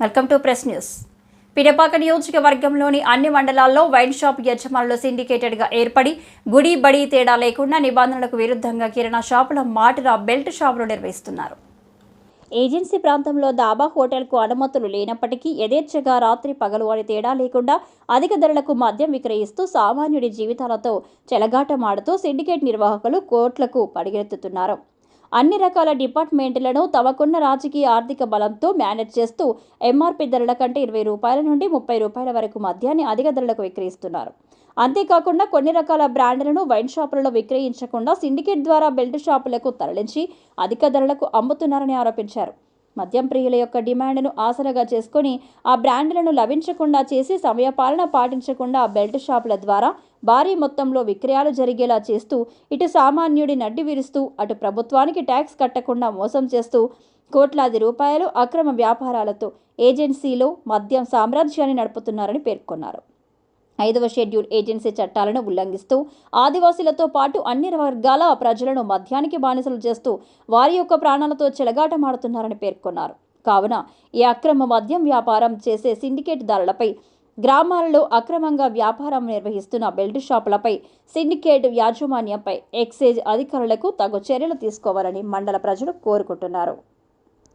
Welcome to press news. Pinapaka నియోజకవర్గంలోని అన్ని మండలాల్లో వైన్ షాప్ యజమానులు సిండికేటెడ్గా ఏర్పడి గుడి బడి తేడా లేకుండా నిబంధనలకు విరుద్ధంగా కిరాణా షాపుల మాటున బెల్ట్ షాపులు నిర్వహిస్తున్నారు. ఏజెన్సీ ప్రాంతంలో దాబా హోటల్కు అనుమతులు లేనప్పటికీ యథేచ్ఛగా రాత్రి పగలు అని తేడా లేకుండా అధిక ధరలకు మద్యం విక్రయిస్తూ సామాన్యుడి జీవితాలతో చెలగాటమాడుతూ సిండికేట్ నిర్వాహకులు కోట్లకు పడిగెత్తుతున్నారు. అన్ని రకాల డిపార్ట్మెంట్లను తమకున్న రాజకీయ ఆర్థిక బలంతో మేనేజ్ చేస్తూ ఎంఆర్పీ ధరల కంటే 20 రూపాయల నుండి 30 రూపాయల వరకు మద్యాన్ని అధిక ధరలకు విక్రయిస్తున్నారు. అంతేకాకుండా కొన్ని రకాల బ్రాండ్లను వైన్ షాపులలో విక్రయించకుండా సిండికేట్ ద్వారా బెల్ట్ షాపులకు తరలించి అధిక ధరలకు అమ్ముతున్నారని ఆరోపించారు. మద్యం ప్రియుల యొక్క డిమాండ్ను ఆసరాగా చేసుకుని ఆ బ్రాండ్లను లభించకుండా చేసి సమయపాలన పాటించకుండా బెల్ట్ షాపుల ద్వారా భారీ మొత్తంలో విక్రయాలు జరిగేలా చేస్తూ ఇటు సామాన్యుడి నడ్డి విరుస్తూ అటు ప్రభుత్వానికి ట్యాక్స్ కట్టకుండా మోసం చేస్తూ కోట్లాది రూపాయలు అక్రమ వ్యాపారాలతో ఏజెన్సీలో మద్యం సామ్రాజ్యాన్ని నడుపుతున్నారని పేర్కొన్నారు. 5వ షెడ్యూల్ ఏజెన్సీ చట్టాలను ఉల్లంఘిస్తూ ఆదివాసీలతో పాటు అన్ని వర్గాల ప్రజలను మద్యానికి బానిసలు చేస్తూ వారి యొక్క ప్రాణాలతో చెలగాటమాడుతున్నారని పేర్కొన్నారు. కావున ఈ అక్రమ మద్యం వ్యాపారం చేసే సిండికేట్ దారులపై, గ్రామాలలో అక్రమంగా వ్యాపారం నిర్వహిస్తున్న బెల్ట్ షాపులపై, సిండికేట్ యాజమాన్యంపై ఎక్సైజ్ అధికారులకు తగు చర్యలు తీసుకోవాలని మండల ప్రజలు కోరుకుంటున్నారు.